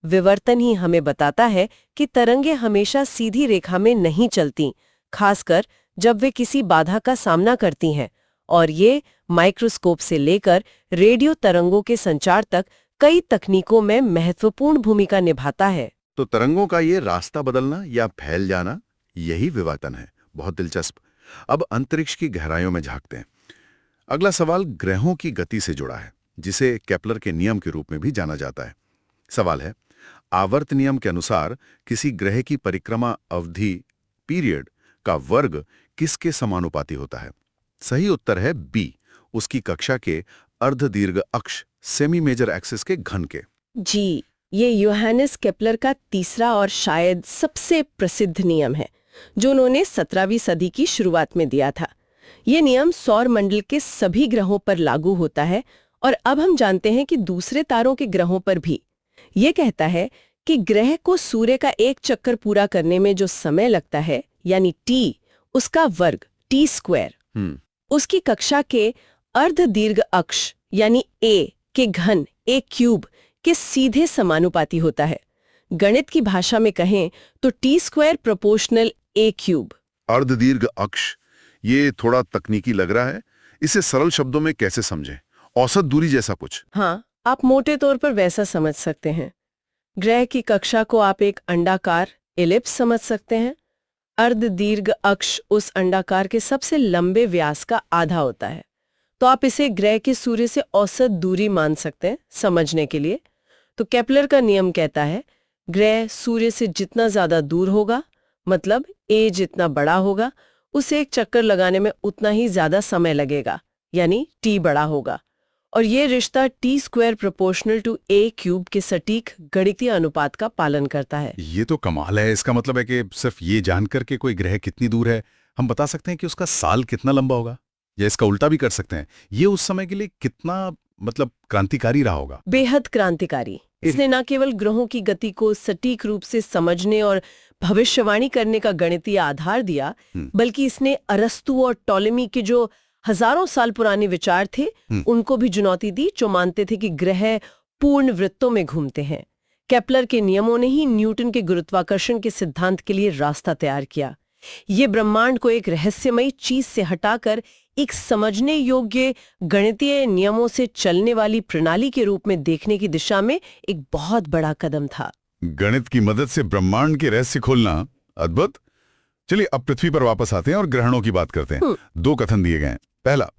विवर्तन ही हमें बताता है कि तरंगे हमेशा सीधी रेखा में नहीं चलती, खासकर जब वे किसी बाधा का सामना करती हैं, और ये माइक्रोस्कोप से लेकर रेडियो तरंगों के संचार तक कई तकनीकों में महत्वपूर्ण भूमिका निभाता है। तो तरंगों का ये रास्ता बदलना या फैल जाना, यही विवर्तन है। बहुत दिलचस्प। अब अंतरिक्ष की गहराइयों में झांकते हैं। अगला सवाल ग्रहों की गति से जुड़ा है, जिसे केपलर के नियम के रूप में भी जाना जाता है। सवाल है, आवर्त नियम के अनुसार किसी ग्रह की परिक्रमा अवधि, पीरियड का वर्ग किसके समानुपाती होता है? सही उत्तर है बी, उसकी कक्षा के अर्धदीर्घ अक्ष, सेमी मेजर एक्सिस के घन के। जी, ये योहानिस केपलर का तीसरा और शायद सबसे प्रसिद्ध नियम है। जो उन्होंने 17वीं सदी की शुरुआत में दिया था। ये नियम सौर मंडल के सभी ग्रहों पर लागू होता है और अब हम जानते हैं कि दूसरे तारों के ग्रहों पर भी। ये कहता है कि ग्रह को सूर्य का एक चक्कर पूरा करने में जो समय लगता है यानी टी, उसका वर्ग T², उसकी कक्षा के अर्ध दीर्घ अक्ष यानी a के घन a³ के सीधे समानुपाती होता है। गणित की भाषा में कहें तो T² प्रोपोर्शनल a³। अर्धदीर्घ अक्ष, ये थोड़ा तकनीकी लग रहा है। इसे सरल शब्दों में कैसे समझें? औसत दूरी जैसा कुछ? हाँ, आप मोटे तौर पर वैसा समझ सकते हैं। ग्रह की कक्षा को आप एक अंडाकार एलिप्स समझ सकते हैं। अर्ध दीर्घ अक्ष उस अंडाकार के सबसे लंबे व्यास का आधा होता है। तो आप इसे ग्रह के सूर्य से औसत दूरी मान सकते हैं समझने के लिए। तो केपलर का नियम कहता है ग्रह सूर्य से जितना ज्यादा दूर होगा, मतलब a जितना बड़ा होगा, उसे एक चक्कर लगाने में उतना ही ज्यादा समय लगेगा, यानी t बड़ा होगा। और ये रिश्ता T² प्रोपोर्शनल टू a³ के सटीक गणितीय अनुपात का पालन करता है। ये तो कमाल है। इसका मतलब है कि सिर्फ ये जानकर के कोई ग्रह कितनी दूर है, हम बता सकते हैं कि उसका साल कितना लंबा होगा, या इसका उल्टा भी कर सकते हैं। ये उस समय के लिए कितना क्रांतिकारी रहा होगा। बेहद क्रांतिकारी। इसने न केवल ग्रहों की गति को सटीक रूप से समझने और भविष्यवाणी करने का गणितीय आधार दिया, बल्कि इसने अरस्तु और टॉलेमी के जो हजारों साल पुराने विचार थे उनको भी चुनौती दी, जो मानते थे कि ग्रह पूर्ण वृत्तों में घूमते हैं। केपलर के नियमों ने ही न्यूटन के गुरुत्वाकर्षण के सिद्धांत के लिए रास्ता तैयार किया। ये ब्रह्मांड को एक रहस्यमयी चीज से हटाकर एक समझने योग्य गणितीय नियमों से चलने वाली प्रणाली के रूप में देखने की दिशा में एक बहुत बड़ा कदम था। गणित की मदद से ब्रह्मांड के रहस्य खोलना अद्भुत। चलिए अब पृथ्वी पर वापस आते हैं और ग्रहणों की बात करते हैं। 2 कथन दिए गए हैं। पहला,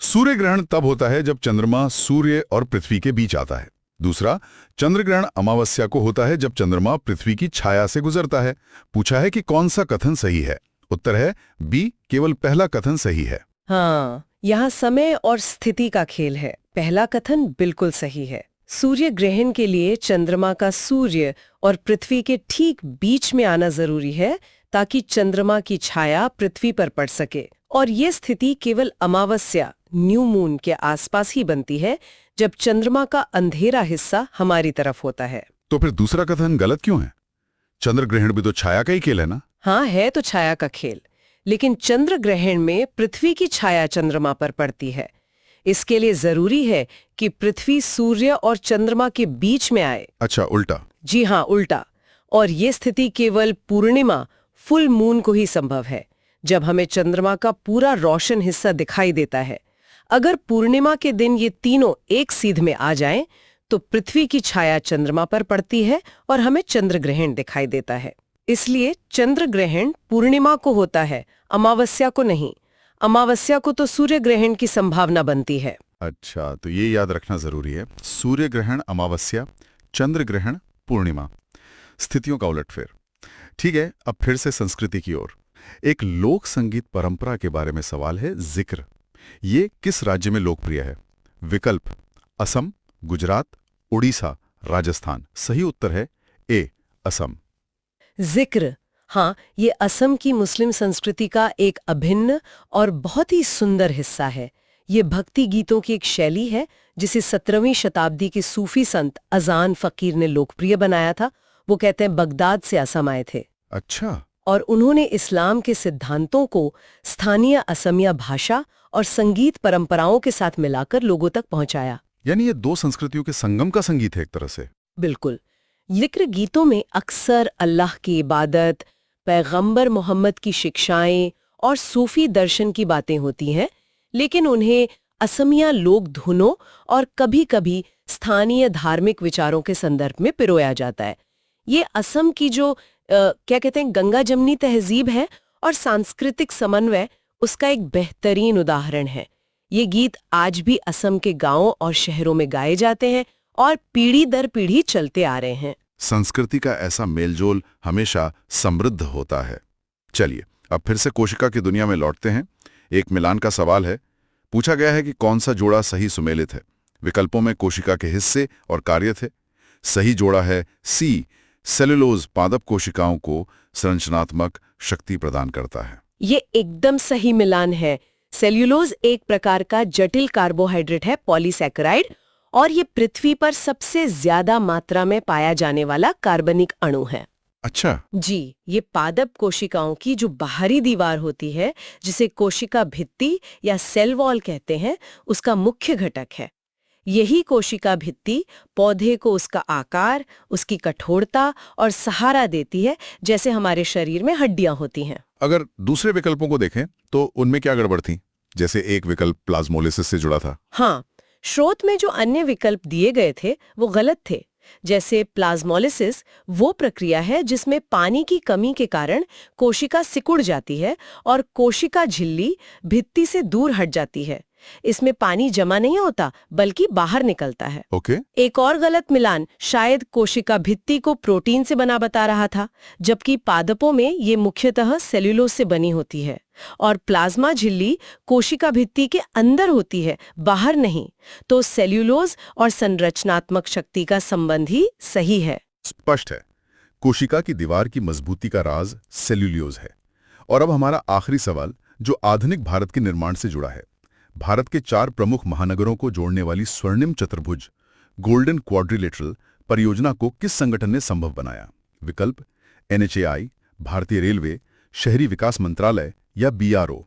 सूर्य ग्रहण तब होता है जब चंद्रमा सूर्य और पृथ्वी के बीच आता है। दूसरा, चंद्र ग्रहण अमावस्या को होता है जब चंद्रमा पृथ्वी की छाया से गुजरता है। पूछा है कि कौन सा कथन सही है? उत्तर है बी, केवल पहला कथन सही है। हाँ, यहाँ समय और स्थिति का खेल है। पहला कथन बिल्कुल सही है। सूर्य ग्रहण के लिए चंद्रमा का सूर्य और पृथ्वी के ठीक बीच में आना जरूरी है ताकि चंद्रमा की छाया पृथ्वी पर पड़ सके। और ये स्थिति केवल अमावस्या, न्यू मून के आसपास ही बनती है, जब चंद्रमा का अंधेरा हिस्सा हमारी तरफ होता है। तो फिर दूसरा कथन गलत क्यों है? चंद्र ग्रहण भी तो छाया का ही खेल है ना? हाँ, है तो छाया का खेल, लेकिन चंद्र ग्रहण में पृथ्वी की छाया चंद्रमा पर पड़ती है। इसके लिए जरूरी है कि पृथ्वी सूर्य और चंद्रमा के बीच में आए। अच्छा, उल्टा? जी हाँ, उल्टा। और ये स्थिति केवल पूर्णिमा, फुल मून को ही संभव है, जब हमें चंद्रमा का पूरा रोशन हिस्सा दिखाई देता है। अगर पूर्णिमा के दिन ये तीनों एक सीध में आ जाएं, तो पृथ्वी की छाया चंद्रमा पर पड़ती है और हमें चंद्र ग्रहण दिखाई देता है। इसलिए चंद्र ग्रहण पूर्णिमा को होता है, अमावस्या को नहीं। अमावस्या को तो सूर्य ग्रहण की संभावना बनती है। अच्छा, तो ये याद रखना जरूरी है। सूर्य ग्रहण अमावस्या, चंद्र ग्रहण पूर्णिमा। स्थितियों का उलटफेर। ठीक है, अब फिर से संस्कृति की ओर। एक लोक संगीत परंपरा के बारे में सवाल है, जिक्र। ये किस राज्य में लोकप्रिय है? विकल्प असम, गुजरात, उड़ीसा, राजस्थान। सही उत्तर है ए, असम। जिक्र, हाँ, ये असम की मुस्लिम संस्कृति का एक अभिन्न और बहुत ही सुंदर हिस्सा है। ये भक्ति गीतों की एक शैली है जिसे 17वीं शताब्दी के सूफी संत अजान फकीर ने लोकप्रिय बनाया था। वो कहते हैं बगदाद से असम आए थे। अच्छा। और उन्होंने इस्लाम के सिद्धांतों को स्थानीय असमिया भाषा और संगीत परंपराओं के साथ मिलाकर लोगों तक पहुंचाया। यानी ये 2 संस्कृतियों के संगम का संगीत है एक तरह से। बिल्कुल। जिक्र गीतों में अक्सर अल्लाह की इबादत, पैगंबर मोहम्मद की शिक्षाएं और सूफी दर्शन की बातें होती हैं, लेकिन उन्हें असमिया लोक धुनों और कभी-कभी स्थानीय धार्मिक विचारों के संदर्भ में पिरोया जाता है। ये असम की जो क्या कहते हैं गंगा जमनी तहजीब है और सांस्कृतिक समन्वय, उसका एक बेहतरीन उदाहरण है। ये गीत आज भी असम के गांवों और शहरों में गाए जाते हैं और पीढ़ी दर पीढ़ी चलते आ रहे हैं। संस्कृति का ऐसा मेलजोल हमेशा समृद्ध होता है। चलिए अब फिर से कोशिका की दुनिया में लौटते हैं। एक मिलान का सवाल है। पूछा गया है कि कौन सा जोड़ा सही सुमेलित है। विकल्पों में कोशिका के हिस्से और कार्य थे। सही जोड़ा है सी, सेलुलोज पादप कोशिकाओं को संरचनात्मक, शक्ति प्रदान करता है। ये एकदम सही मिलान है। सेल्यूलोज एक प्रकार का जटिल कार्बोहाइड्रेट है, पॉलीसैकेराइड, और ये पृथ्वी पर सबसे ज्यादा मात्रा में पाया जाने वाला कार्बनिक अणु है। अच्छा। जी, ये पादप कोशिकाओं की जो बाहरी दीवार होती है, जिसे कोशिका भित्ति या सेल वॉल कहते हैं, उसका मुख्य घटक है। यही कोशिका भित्ति पौधे को उसका आकार, उसकी कठोरता और सहारा देती है, जैसे हमारे शरीर में हड्डियां होती हैं। अगर दूसरे विकल्पों को देखें तो उनमें क्या गड़बड़ थी? जैसे एक विकल्प प्लाज्मोलिसिस से जुड़ा था। हाँ, स्रोत में जो अन्य विकल्प दिए गए थे वो गलत थे। जैसे प्लाज्मोलिसिस वो प्रक्रिया है जिसमें पानी की कमी के कारण कोशिका सिकुड़ जाती है और कोशिका झिल्ली भित्ति से दूर हट जाती है। इसमें पानी जमा नहीं होता बल्कि बाहर निकलता है। ओके। एक और गलत मिलान शायद कोशिका भित्ति को प्रोटीन से बना बता रहा था, जबकि पादपों में ये मुख्यतः सेल्यूलोज से बनी होती है और प्लाज्मा झिल्ली कोशिका भित्ति के अंदर होती है, बाहर नहीं। तो सेल्यूलोज और संरचनात्मक शक्ति का संबंध ही सही है। स्पष्ट है, कोशिका की दीवार की मजबूती का राज सेल्यूलोज है। और अब हमारा आखिरी सवाल, जो आधुनिक भारत के निर्माण से जुड़ा है। भारत के 4 प्रमुख महानगरों को जोड़ने वाली स्वर्णिम चतुर्भुज गोल्डन क्वाड्रिलेटरल परियोजना को किस संगठन ने संभव बनाया? विकल्प NHAI, भारतीय रेलवे, शहरी विकास मंत्रालय या BRO।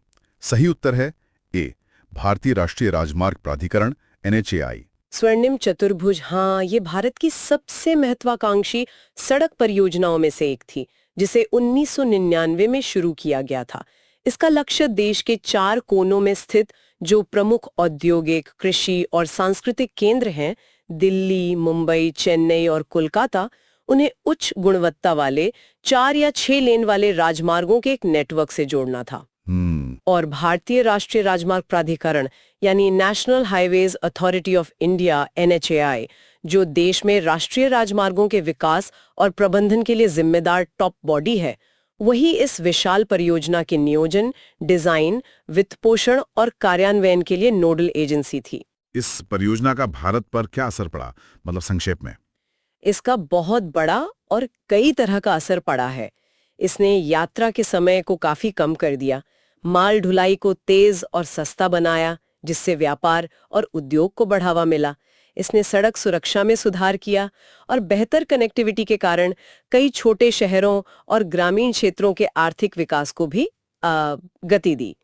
सही उत्तर है ए, भारतीय राष्ट्रीय राजमार्ग प्राधिकरण NHAI। स्वर्णिम चतुर्भुज, हाँ, ये भारत की सबसे महत्वाकांक्षी सड़क परियोजनाओं में से एक थी, जिसे 1999 में शुरू किया गया था। इसका लक्ष्य देश के 4 कोनों में स्थित जो प्रमुख औद्योगिक, कृषि और सांस्कृतिक केंद्र हैं, दिल्ली, मुंबई, चेन्नई और कोलकाता, उन्हें उच्च गुणवत्ता वाले 4 या 6 लेन वाले राजमार्गों के एक नेटवर्क से जोड़ना था। और भारतीय राष्ट्रीय राजमार्ग प्राधिकरण यानी national highways authority of India NHAI, जो देश में राष्ट्रीय राजमार्गों के विकास और प्रबंधन के लिए जिम्मेदार टॉप बॉडी है, वही इस विशाल परियोजना के नियोजन, डिजाइन, वित्तपोषण और कार्यान्वयन के लिए नोडल एजेंसी थी। इस परियोजना का भारत पर क्या असर पड़ा, मतलब संक्षेप में? इसका बहुत बड़ा और कई तरह का असर पड़ा है। इसने यात्रा के समय को काफी कम कर दिया, माल ढुलाई को तेज और सस्ता बनाया, जिससे व्यापार और उद्योग को बढ़ावा मिला। इसने सड़क सुरक्षा में सुधार किया और बेहतर कनेक्टिविटी के कारण कई छोटे शहरों और ग्रामीण क्षेत्रों के आर्थिक विकास को भी गति दी।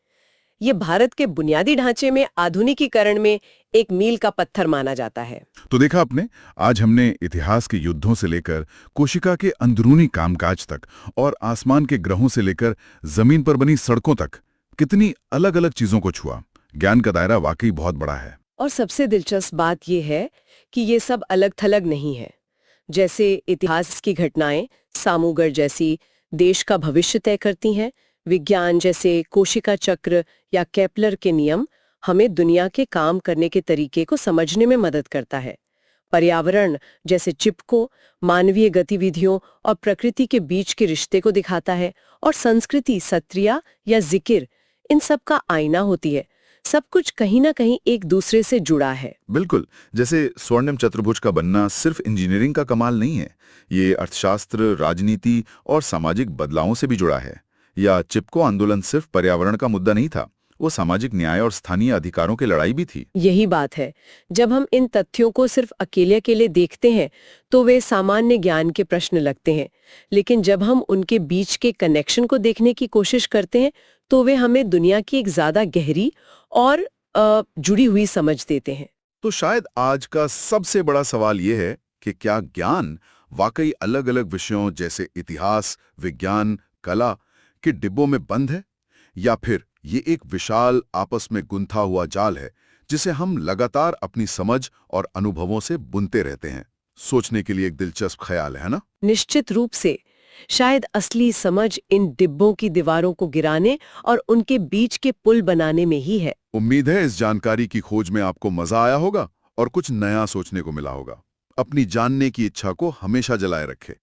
ये भारत के बुनियादी ढांचे में आधुनिकीकरण में एक मील का पत्थर माना जाता है। तो देखा आपने, आज हमने इतिहास के युद्धों से लेकर कोशिका के अंदरूनी कामकाज तक और आसमान के ग्रहों से लेकर जमीन पर बनी सड़कों तक कितनी अलग अलग चीजों को छुआ। ज्ञान का दायरा वाकई बहुत बड़ा है। और सबसे दिलचस्प बात यह है कि ये सब अलग थलग नहीं है। जैसे इतिहास की घटनाएं सामूगर जैसी देश का भविष्य तय करती हैं, विज्ञान जैसे कोशिका चक्र या केपलर के नियम हमें दुनिया के काम करने के तरीके को समझने में मदद करता है। पर्यावरण जैसे चिपको मानवीय गतिविधियों और प्रकृति के बीच के रिश्ते को दिखाता है, और संस्कृति सत्रिया या जिकिर इन सब का आईना होती है। सब कुछ कहीं ना कहीं एक दूसरे से जुड़ा है। बिल्कुल, जैसे स्वर्णिम चतुर्भुज का बनना सिर्फ इंजीनियरिंग का कमाल नहीं है, ये अर्थशास्त्र, राजनीति और सामाजिक बदलावों से भी जुड़ा है। या चिपको आंदोलन सिर्फ पर्यावरण का मुद्दा नहीं था, वो सामाजिक न्याय और स्थानीय अधिकारों की लड़ाई भी थी। यही बात है, जब हम इन तथ्यों को सिर्फ अकेले देखते हैं तो वे सामान्य ज्ञान के प्रश्न लगते हैं, लेकिन जब हम उनके बीच के कनेक्शन को देखने की कोशिश करते हैं तो वे हमें दुनिया की एक ज्यादा गहरी और जुड़ी हुई समझ देते हैं। तो शायद आज का सबसे बड़ा सवाल ये है कि क्या ज्ञान वाकई अलग अलग विषयों जैसे इतिहास, विज्ञान, कला के डिब्बों में बंद है, या फिर ये एक विशाल आपस में गुंथा हुआ जाल है जिसे हम लगातार अपनी समझ और अनुभवों से बुनते रहते हैं। सोचने के लिए एक दिलचस्प ख्याल है ना? निश्चित रूप से। शायद असली समझ इन डिब्बों की दीवारों को गिराने और उनके बीच के पुल बनाने में ही है। उम्मीद है इस जानकारी की खोज में आपको मजा आया होगा और कुछ नया सोचने को मिला होगा। अपनी जानने की इच्छा को हमेशा जलाए रखें।